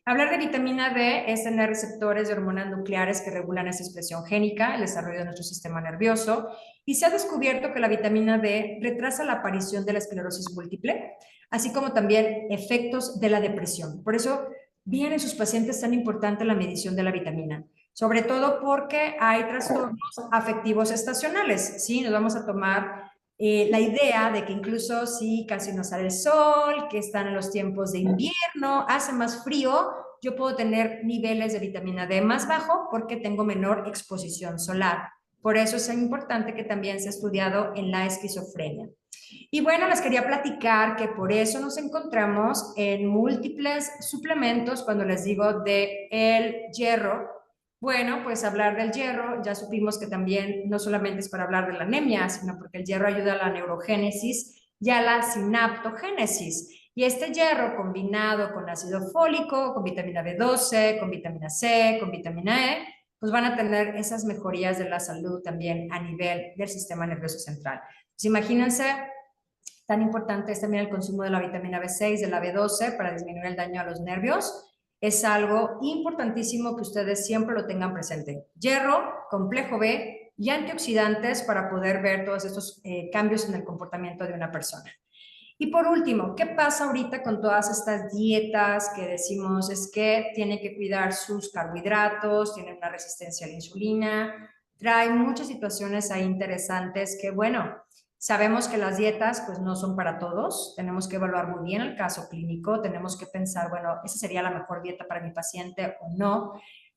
Hablar de vitamina D es tener receptores de hormonas nucleares que regulan esa expresión génica, el desarrollo de nuestro sistema nervioso, y se ha descubierto que la vitamina D retrasa la aparición de la esclerosis múltiple, así como también efectos de la depresión. Por eso, bien en sus pacientes tan importante la medición de la vitamina, sobre todo porque hay trastornos afectivos estacionales, ¿sí? Nos vamos a tomar la idea de que incluso si casi no sale el sol, que están en los tiempos de invierno, hace más frío, yo puedo tener niveles de vitamina D más bajo porque tengo menor exposición solar. Por eso es importante que también se ha estudiado en la esquizofrenia. Y bueno, les quería platicar que por eso nos encontramos en múltiples suplementos cuando les digo de el hierro. Bueno, pues hablar del hierro, ya supimos que también no solamente es para hablar de la anemia, sino porque el hierro ayuda a la neurogénesis y a la sinaptogénesis. Y este hierro combinado con ácido fólico, con vitamina B12, con vitamina C, con vitamina E, pues van a tener esas mejorías de la salud también a nivel del sistema nervioso central. Pues imagínense, tan importante es también el consumo de la vitamina B6, de la B12 para disminuir el daño a los nervios. Es algo importantísimo que ustedes siempre lo tengan presente. Hierro, complejo B y antioxidantes para poder ver todos estos cambios en el comportamiento de una persona. Y por último, ¿qué pasa ahorita con todas estas dietas que decimos es que tienen que cuidar sus carbohidratos, tienen una resistencia a la insulina? Trae muchas situaciones ahí interesantes que, bueno, sabemos que las dietas pues no son para todos, tenemos que evaluar muy bien el caso clínico, tenemos que pensar, bueno, ¿esa sería la mejor dieta para mi paciente o no?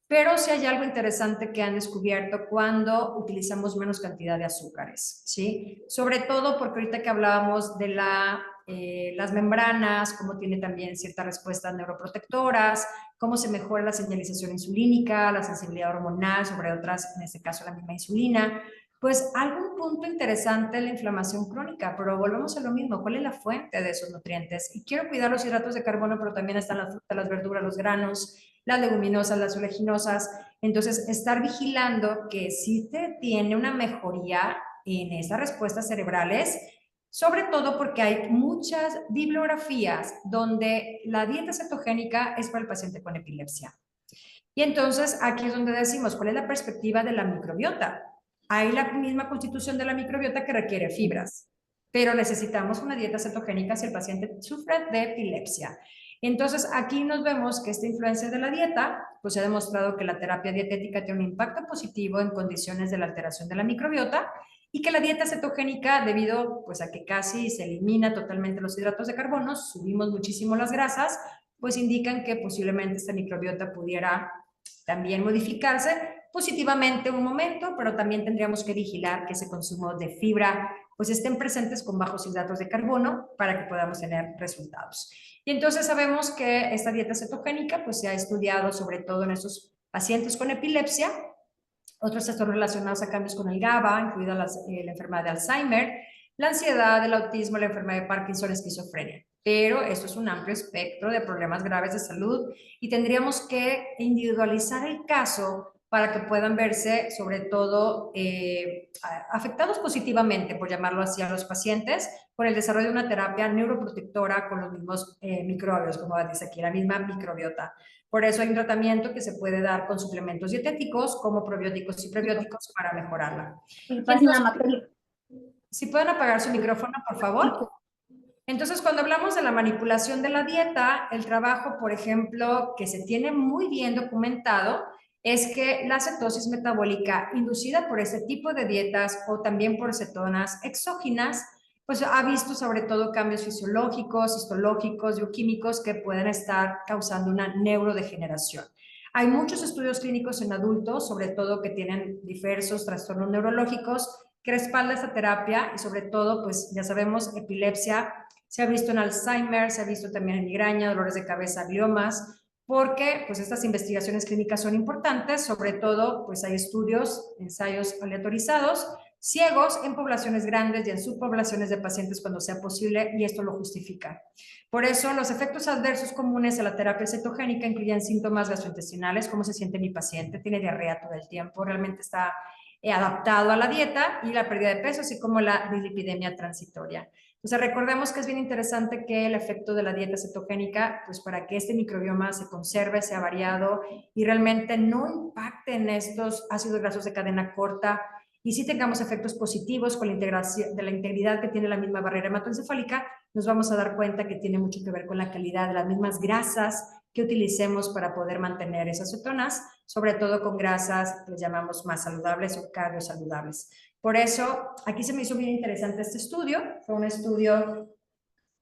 Pero sí hay algo interesante que han descubierto cuando utilizamos menos cantidad de azúcares, ¿sí? Sobre todo porque ahorita que hablábamos de las membranas, cómo tiene también ciertas respuestas neuroprotectoras, cómo se mejora la señalización insulínica, la sensibilidad hormonal sobre otras, en este caso la misma insulina, pues algún punto interesante en la inflamación crónica, pero volvemos a lo mismo, ¿cuál es la fuente de esos nutrientes? Y quiero cuidar los hidratos de carbono, pero también están las frutas, las verduras, los granos, las leguminosas, las oleaginosas. Entonces, estar vigilando que si te tiene una mejoría en esas respuestas cerebrales, sobre todo porque hay muchas bibliografías donde la dieta cetogénica es para el paciente con epilepsia. Y entonces aquí es donde decimos, ¿cuál es la perspectiva de la microbiota? Hay la misma constitución de la microbiota que requiere fibras, pero necesitamos una dieta cetogénica si el paciente sufre de epilepsia. Entonces aquí nos vemos que esta influencia de la dieta, pues se ha demostrado que la terapia dietética tiene un impacto positivo en condiciones de la alteración de la microbiota y que la dieta cetogénica, debido pues a que casi se elimina totalmente los hidratos de carbono, subimos muchísimo las grasas, pues indican que posiblemente esta microbiota pudiera también modificarse positivamente un momento, pero también tendríamos que vigilar que ese consumo de fibra pues estén presentes con bajos hidratos de carbono para que podamos tener resultados. Y entonces sabemos que esta dieta cetogénica pues se ha estudiado sobre todo en estos pacientes con epilepsia, otros están relacionados a cambios con el GABA, incluida la enfermedad de Alzheimer, la ansiedad, el autismo, la enfermedad de Parkinson, esquizofrenia. Pero esto es un amplio espectro de problemas graves de salud y tendríamos que individualizar el caso para que puedan verse, sobre todo, afectados positivamente, por llamarlo así, a los pacientes, por el desarrollo de una terapia neuroprotectora con los mismos microbios, como dice aquí, la misma microbiota. Por eso hay un tratamiento que se puede dar con suplementos dietéticos como probióticos y prebióticos para mejorarla. Entonces, si pueden apagar su micrófono, por favor. Entonces, cuando hablamos de la manipulación de la dieta, el trabajo, por ejemplo, que se tiene muy bien documentado, es que la cetosis metabólica inducida por este tipo de dietas o también por cetonas exógenas, pues ha visto sobre todo cambios fisiológicos, histológicos, bioquímicos que pueden estar causando una neurodegeneración. Hay muchos estudios clínicos en adultos, sobre todo que tienen diversos trastornos neurológicos, que respalda esta terapia y sobre todo, pues ya sabemos, epilepsia, se ha visto en Alzheimer, se ha visto también en migraña, dolores de cabeza, gliomas, porque pues estas investigaciones clínicas son importantes, sobre todo pues hay estudios, ensayos aleatorizados, ciegos en poblaciones grandes y en subpoblaciones de pacientes cuando sea posible y esto lo justifica. Por eso los efectos adversos comunes a la terapia cetogénica incluyen síntomas gastrointestinales, cómo se siente mi paciente, tiene diarrea todo el tiempo, realmente está adaptado a la dieta y la pérdida de peso, así como la dislipidemia transitoria. Entonces recordemos que es bien interesante que el efecto de la dieta cetogénica, pues para que este microbioma se conserve, sea variado y realmente no impacte en estos ácidos grasos de cadena corta y si tengamos efectos positivos con la integración de la integridad que tiene la misma barrera hematoencefálica, nos vamos a dar cuenta que tiene mucho que ver con la calidad de las mismas grasas que utilicemos para poder mantener esas cetonas, sobre todo con grasas que llamamos más saludables o cardiosaludables. Por eso, aquí se me hizo bien interesante este estudio. Fue un estudio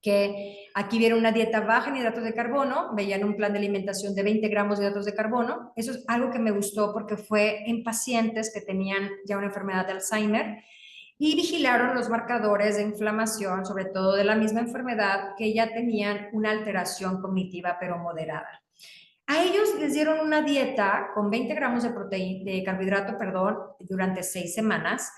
que aquí vieron una dieta baja en hidratos de carbono, veían un plan de alimentación de 20 gramos de hidratos de carbono. Eso es algo que me gustó porque fue en pacientes que tenían ya una enfermedad de Alzheimer y vigilaron los marcadores de inflamación, sobre todo de la misma enfermedad, que ya tenían una alteración cognitiva pero moderada. A ellos les dieron una dieta con 20 gramos de carbohidrato, perdón, durante 6 semanas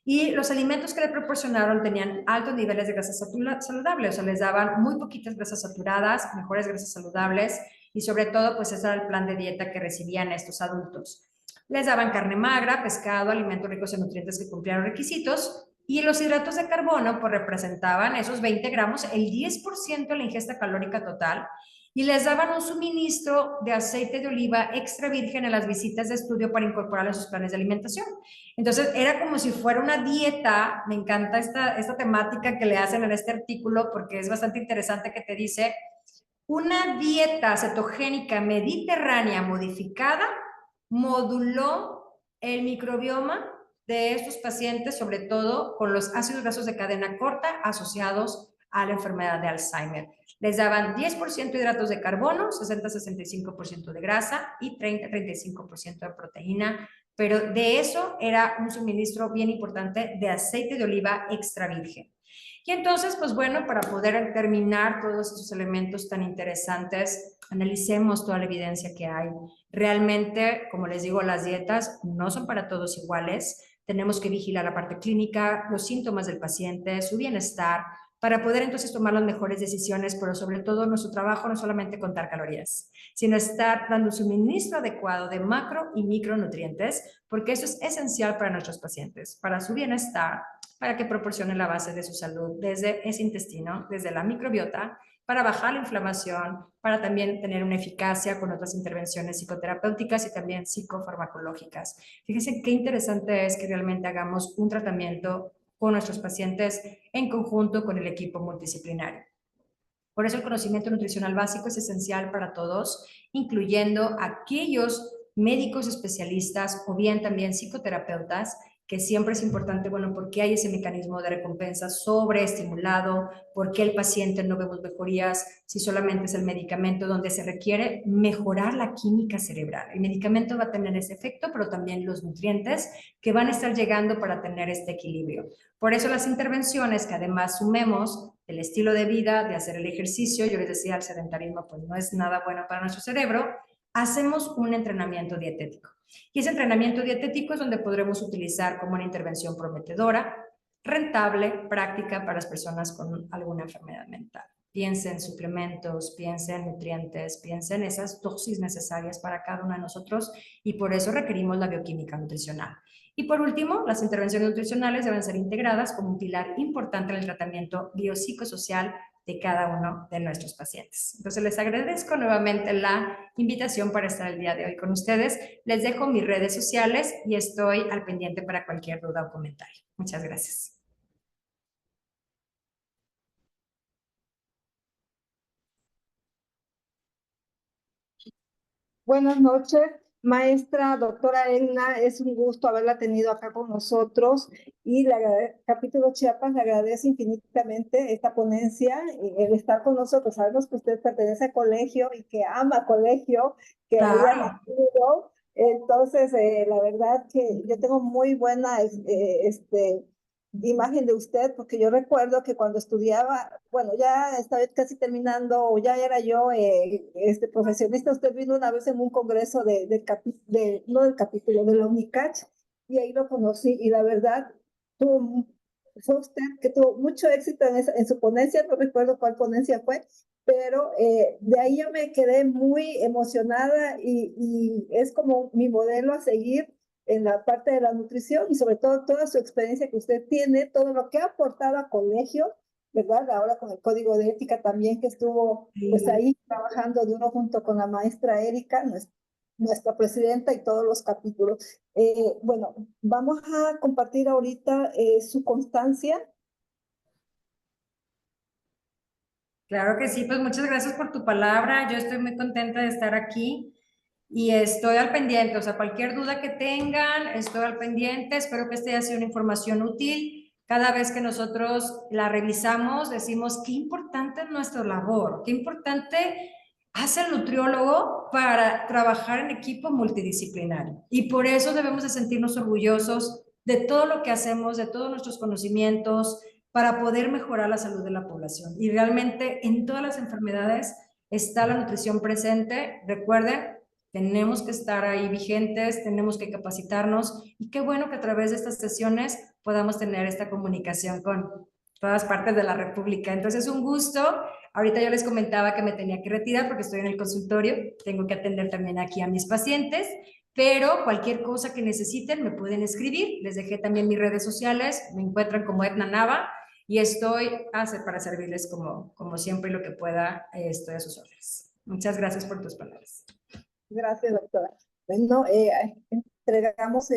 y los alimentos que le proporcionaron tenían altos niveles de grasas saludables, o sea, les daban muy poquitas grasas saturadas, mejores grasas saludables y sobre todo, pues ese era el plan de dieta que recibían estos adultos. Les daban carne magra, pescado, alimentos ricos en nutrientes que cumplían los requisitos y los hidratos de carbono, pues representaban esos 20 gramos, el 10% de la ingesta calórica total y les daban un suministro de aceite de oliva extra virgen en las visitas de estudio para incorporarlo a sus planes de alimentación. Entonces, era como si fuera una dieta. Me encanta esta temática que le hacen en este artículo porque es bastante interesante que te dice una dieta cetogénica mediterránea modificada moduló el microbioma de estos pacientes, sobre todo con los ácidos grasos de cadena corta asociados a la enfermedad de Alzheimer. Les daban 10% hidratos de carbono, 60-65% de grasa y 30-35% de proteína, pero de eso era un suministro bien importante de aceite de oliva extra virgen. Y entonces, pues bueno, para poder terminar todos esos elementos tan interesantes, analicemos toda la evidencia que hay. Realmente, como les digo, las dietas no son para todos iguales. Tenemos que vigilar la parte clínica, los síntomas del paciente, su bienestar, para poder entonces tomar las mejores decisiones, pero sobre todo nuestro trabajo no es solamente contar calorías, sino estar dando suministro adecuado de macro y micronutrientes, porque eso es esencial para nuestros pacientes, para su bienestar, para que proporcionen la base de su salud desde ese intestino, desde la microbiota, para bajar la inflamación, para también tener una eficacia con otras intervenciones psicoterapéuticas y también psicofarmacológicas. Fíjense qué interesante es que realmente hagamos un tratamiento con nuestros pacientes en conjunto con el equipo multidisciplinario. Por eso el conocimiento nutricional básico es esencial para todos, incluyendo aquellos médicos especialistas o bien también psicoterapeutas, que siempre es importante, bueno, porque hay ese mecanismo de recompensa sobreestimulado, porque el paciente no vemos mejorías si solamente es el medicamento, donde se requiere mejorar la química cerebral. El medicamento va a tener ese efecto, pero también los nutrientes que van a estar llegando para tener este equilibrio. Por eso las intervenciones que además sumemos el estilo de vida, de hacer el ejercicio, yo les decía, el sedentarismo pues no es nada bueno para nuestro cerebro, hacemos un entrenamiento dietético. Y ese entrenamiento dietético es donde podremos utilizar como una intervención prometedora, rentable, práctica para las personas con alguna enfermedad mental. Piensen en suplementos, piensen en nutrientes, piensen en esas dosis necesarias para cada uno de nosotros y por eso requerimos la bioquímica nutricional. Y por último, las intervenciones nutricionales deben ser integradas como un pilar importante en el tratamiento biopsicosocial de cada uno de nuestros pacientes. Entonces, les agradezco nuevamente la invitación para estar el día de hoy con ustedes. Les dejo mis redes sociales y estoy al pendiente para cualquier duda o comentario. Muchas gracias.
Buenas noches, maestra doctora Egna. Es un gusto haberla tenido acá con nosotros y Capítulo Chiapas le agradece infinitamente esta ponencia, el estar con nosotros. Sabemos que usted pertenece al colegio y que ama colegio, que ella
Claro.
nacido. Entonces, la verdad que yo tengo muy buena imagen de usted, porque yo recuerdo que cuando estudiaba, bueno, ya estaba casi terminando, o ya era yo profesionista, usted vino una vez en un congreso no del capítulo, de la UNICACH, y ahí lo conocí, y la verdad, fue usted que tuvo mucho éxito en su ponencia, no recuerdo cuál ponencia fue, pero de ahí yo me quedé muy emocionada y es como mi modelo a seguir en la parte de la nutrición y sobre todo toda su experiencia que usted tiene, todo lo que ha aportado al colegio, ¿verdad? Ahora con el código de ética también que estuvo pues ahí trabajando duro junto con la maestra Erika, nuestra presidenta y todos los capítulos. Bueno, vamos a compartir ahorita su constancia.
Claro que sí, pues muchas gracias por tu palabra. Yo estoy muy contenta de estar aquí y estoy al pendiente. O sea, cualquier duda que tengan, estoy al pendiente. Espero que esta haya sido una información útil. Cada vez que nosotros la revisamos, decimos qué importante es nuestra labor, qué importante hace el nutriólogo para trabajar en equipo multidisciplinario. Y por eso debemos de sentirnos orgullosos de todo lo que hacemos, de todos nuestros conocimientos, para poder mejorar la salud de la población. Y realmente en todas las enfermedades está la nutrición presente. Recuerden, tenemos que estar ahí vigentes, tenemos que capacitarnos y qué bueno que a través de estas sesiones podamos tener esta comunicación con todas partes de la República. Entonces, un gusto. Ahorita yo les comentaba que me tenía que retirar porque estoy en el consultorio, tengo que atender también aquí a mis pacientes, pero cualquier cosa que necesiten me pueden escribir. Les dejé también mis redes sociales, me encuentran como Edna Nava y estoy para servirles como siempre lo que pueda, estoy a sus órdenes. Muchas gracias por tus palabras.
Gracias, doctora. Bueno, entregamos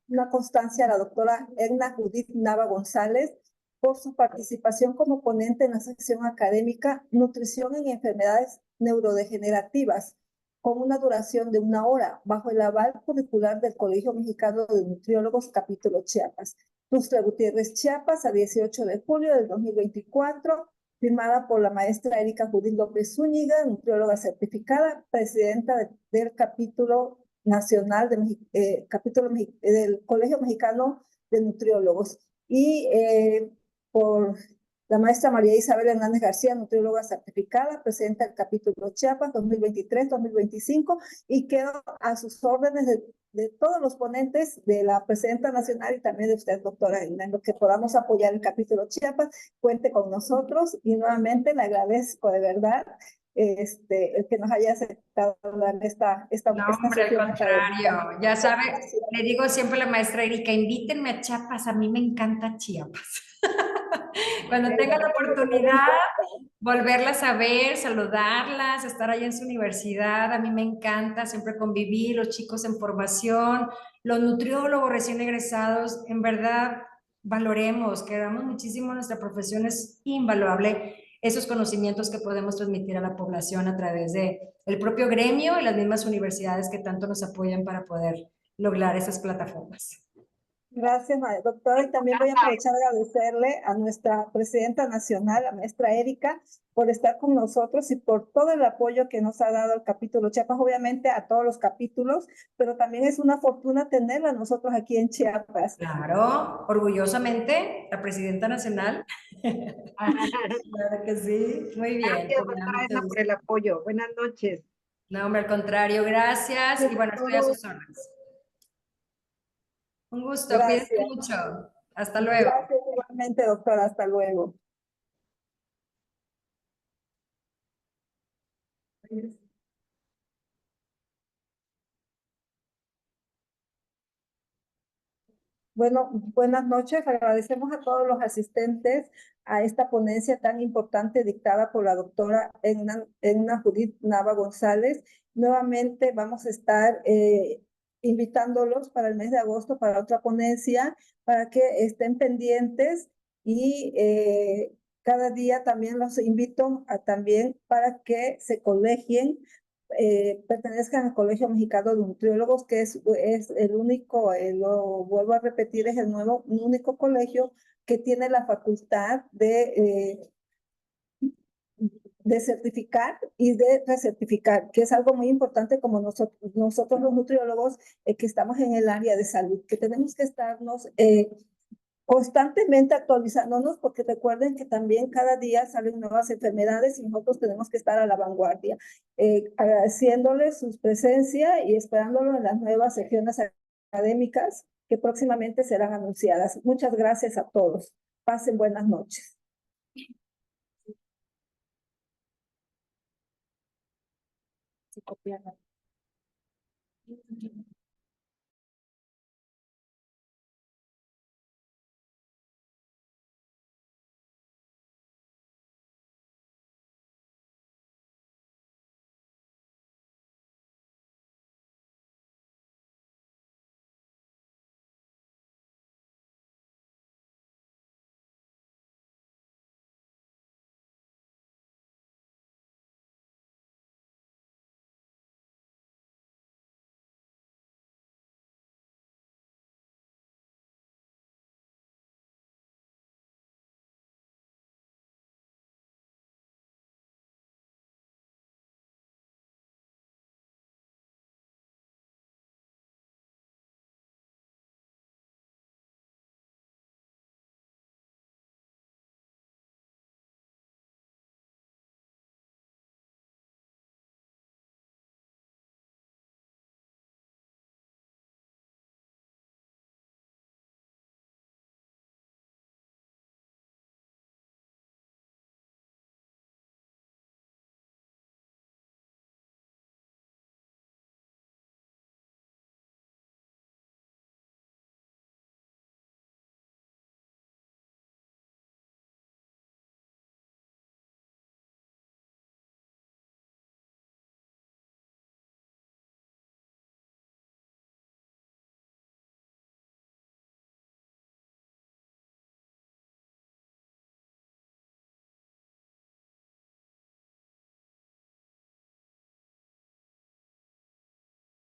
una constancia a la doctora Edna Judith Nava González por su participación como ponente en la sección académica Nutrición en Enfermedades Neurodegenerativas, con una duración de 1 hora, bajo el aval curricular del Colegio Mexicano de Nutriólogos, capítulo Chiapas. Tuxtla Gutiérrez, Chiapas, a 18 de julio del 2024, firmada por la maestra Erika Judith López Zúñiga, nutrióloga certificada, presidenta del capítulo nacional del Colegio Mexicano de Nutriólogos, y por la maestra María Isabel Hernández García, nutrióloga certificada, presidenta del capítulo Chiapas 2023-2025, y quedo a sus órdenes de todos los ponentes, de la presidenta nacional y también de usted, doctora, en lo que podamos apoyar el capítulo Chiapas, cuente con nosotros y nuevamente le agradezco de verdad el que nos haya aceptado dar
No,
esta
hombre, al
sesión académica.
contrario. Ya sabe, le digo siempre a la maestra Erika, invítenme a Chiapas, a mí me encanta Chiapas. Cuando tenga la oportunidad, volverlas a ver, saludarlas, estar allá en su universidad, a mí me encanta, siempre conviví, los chicos en formación, los nutriólogos recién egresados, en verdad, valoremos, queramos muchísimo, nuestra profesión es invaluable, esos conocimientos que podemos transmitir a la población a través de el propio gremio y las mismas universidades que tanto nos apoyan para poder lograr esas plataformas.
Gracias, doctora. Y también voy a aprovechar de agradecerle a nuestra presidenta nacional, la maestra Erika, por estar con nosotros y por todo el apoyo que nos ha dado el capítulo Chiapas, obviamente a todos los capítulos, pero también es una fortuna tenerla nosotros aquí en Chiapas.
Claro, orgullosamente, la presidenta nacional. Claro que sí, muy bien.
Gracias,
Pues me da
doctora
mucho
Edna, por
gusto.
el apoyo. Buenas noches.
No, hombre, al contrario, gracias. Y bueno, estoy a sus órdenes. Un gusto, cuídense
Gracias.
mucho. Hasta luego.
Gracias igualmente, doctora. Hasta luego. Bueno, buenas noches. Agradecemos a todos los asistentes a esta ponencia tan importante dictada por la doctora Edna Judith Nava González. Nuevamente vamos a estar invitándolos para el mes de agosto para otra ponencia, para que estén pendientes y cada día también los invito a también para que se colegien, pertenezcan al Colegio Mexicano de Nutriólogos, que es el único, lo vuelvo a repetir, es el único colegio que tiene la facultad de certificar y de recertificar, que es algo muy importante como nosotros los nutriólogos que estamos en el área de salud, que tenemos que estarnos constantemente actualizándonos, porque recuerden que también cada día salen nuevas enfermedades y nosotros tenemos que estar a la vanguardia. Agradeciéndoles su presencia y esperándolo en las nuevas secciones académicas que próximamente serán anunciadas. Muchas gracias a todos. Pasen buenas noches. Sí, copiar.